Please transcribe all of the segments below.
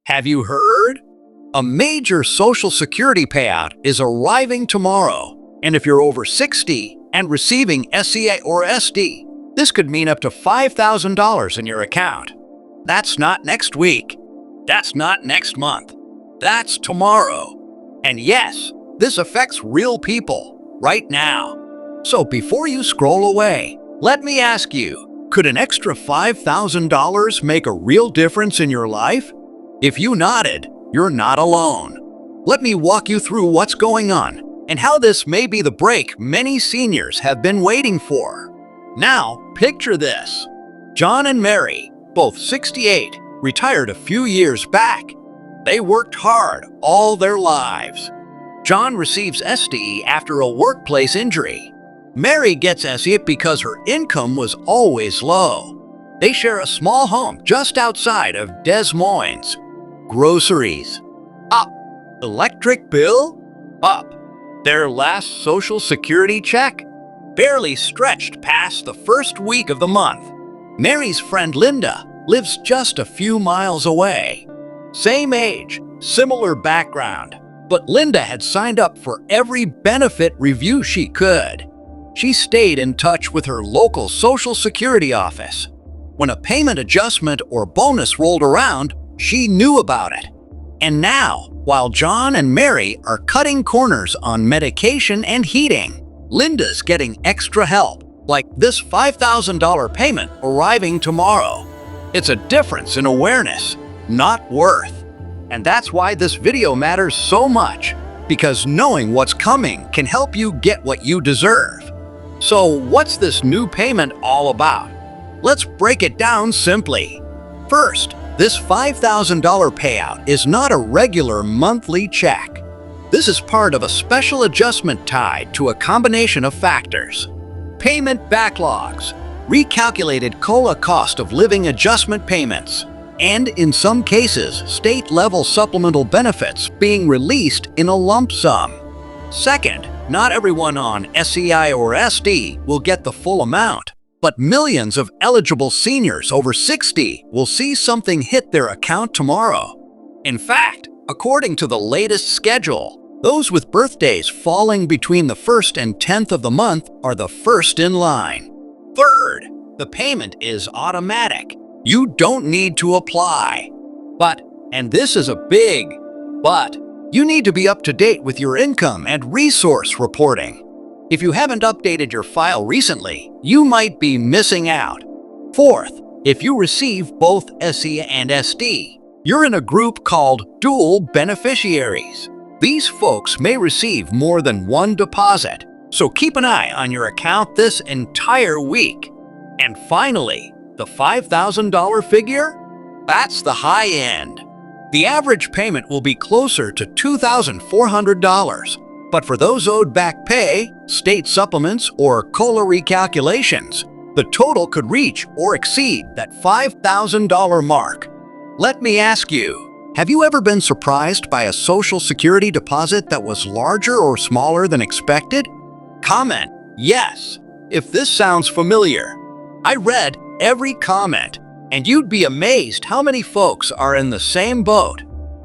Have you heard? A major Social Security payout is arriving tomorrow. And if you're over 60 and receiving SSI or SD, this could mean up to $5,000 in your account. That's not next week. That's not next month. That's tomorrow. And yes, this affects real people right now. So before you scroll away, let me ask you, could an extra $5,000 make a real difference in your life? If you nodded, you're not alone. Let me walk you through what's going on and how this may be the break many seniors have been waiting for. Now, picture this. John and Mary, both 68, retired a few years back. They worked hard all their lives. John receives SSDI after a workplace injury. Mary gets SSDI because her income was always low. They share a small home just outside of Des Moines. Groceries up. Electric bill up. Their last Social Security check barely stretched past the first week of the month. Mary's friend Linda lives just a few miles away. Same age, similar background, but Linda had signed up for every benefit review she could. She stayed in touch with her local Social Security office. When a payment adjustment or bonus rolled around, she knew about it. And now, while John and Mary are cutting corners on medication and heating, Linda's getting extra help, like this $5,000 payment arriving tomorrow. It's a difference in awareness, not worth. And that's why this video matters so much, because knowing what's coming can help you get what you deserve. So what's this new payment all about? Let's break it down simply. First, this $5,000 payout is not a regular monthly check. This is part of a special adjustment tied to a combination of factors. Payment backlogs, recalculated COLA cost of living adjustment payments, and in some cases, state-level supplemental benefits being released in a lump sum. Second, not everyone on SSI or SD will get the full amount, but millions of eligible seniors over 60 will see something hit their account tomorrow. In fact, according to the latest schedule, those with birthdays falling between the 1st and 10th of the month are the first in line. Third, the payment is automatic. You don't need to apply. But, and this is a big but, you need to be up to date with your income and resource reporting. If you haven't updated your file recently, you might be missing out. Fourth, if you receive both SSI and SD, you're in a group called dual beneficiaries. These folks may receive more than one deposit, so keep an eye on your account this entire week. And finally, the $5,000 figure? That's the high end. The average payment will be closer to $2,400. But for those owed back pay, state supplements, or COLA recalculations, the total could reach or exceed that $5,000 mark. Let me ask you, have you ever been surprised by a Social Security deposit that was larger or smaller than expected? Comment yes if this sounds familiar. I read every comment, and you'd be amazed how many folks are in the same boat.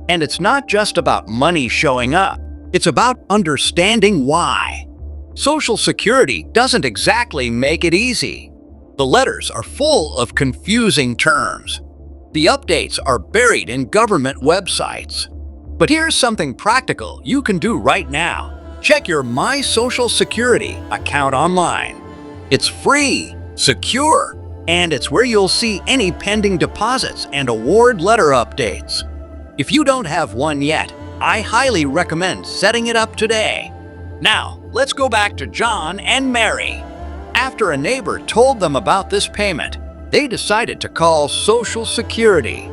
And it's not just about money showing up. It's about understanding why. Social Security doesn't exactly make it easy. The letters are full of confusing terms. The updates are buried in government websites. But here's something practical you can do right now. Check your My Social Security account online. It's free, secure, and it's where you'll see any pending deposits and award letter updates. If you don't have one yet, I highly recommend setting it up today. Now, let's go back to John and Mary. After a neighbor told them about this payment, they decided to call Social Security.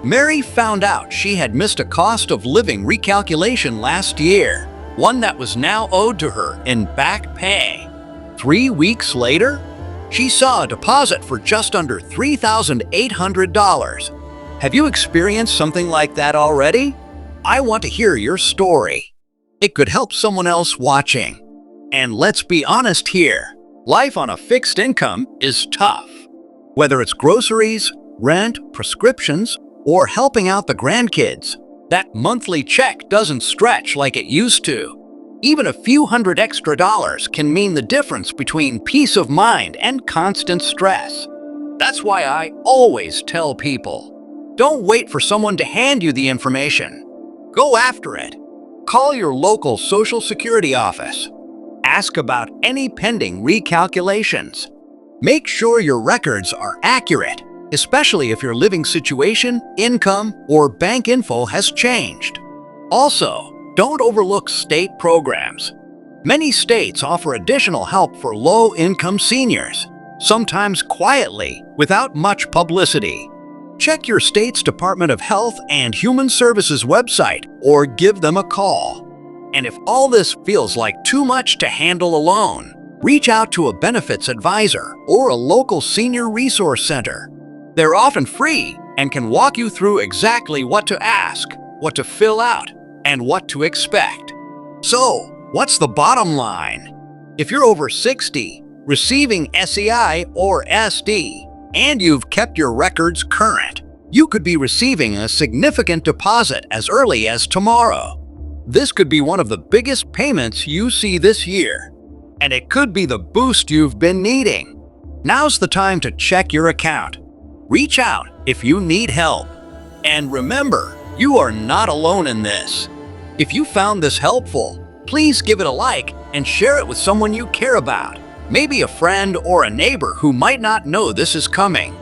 Mary found out she had missed a cost of living recalculation last year, one that was now owed to her in back pay. 3 weeks later, she saw a deposit for just under $3,800. Have you experienced something like that already? I want to hear your story. It could help someone else watching. And let's be honest here, life on a fixed income is tough. Whether it's groceries, rent, prescriptions, or helping out the grandkids. That monthly check doesn't stretch like it used to. Even a few hundred extra dollars can mean the difference between peace of mind and constant stress. That's why I always tell people, don't wait for someone to hand you the information. Go after it. Call your local Social Security office. Ask about any pending recalculations. Make sure your records are accurate, especially if your living situation, income, or bank info has changed. Also, don't overlook state programs. Many states offer additional help for low-income seniors, sometimes quietly, without much publicity. Check your state's Department of Health and Human Services website or give them a call. And if all this feels like too much to handle alone, reach out to a benefits advisor or a local senior resource center. They're often free and can walk you through exactly what to ask, what to fill out, and what to expect. So, what's the bottom line? If you're over 60, receiving SEI or SD, and you've kept your records current, you could be receiving a significant deposit as early as tomorrow. This could be one of the biggest payments you see this year, and it could be the boost you've been needing. Now's the time to check your account. Reach out if you need help. And remember, you are not alone in this. If you found this helpful, please give it a like and share it with someone you care about. Maybe a friend or a neighbor who might not know this is coming.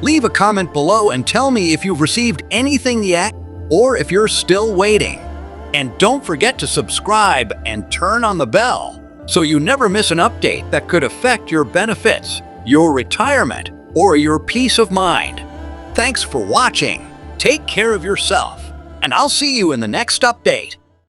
Leave a comment below and tell me if you've received anything yet or if you're still waiting. And don't forget to subscribe and turn on the bell so you never miss an update that could affect your benefits, your retirement, or your peace of mind. Thanks for watching. Take care of yourself, and I'll see you in the next update.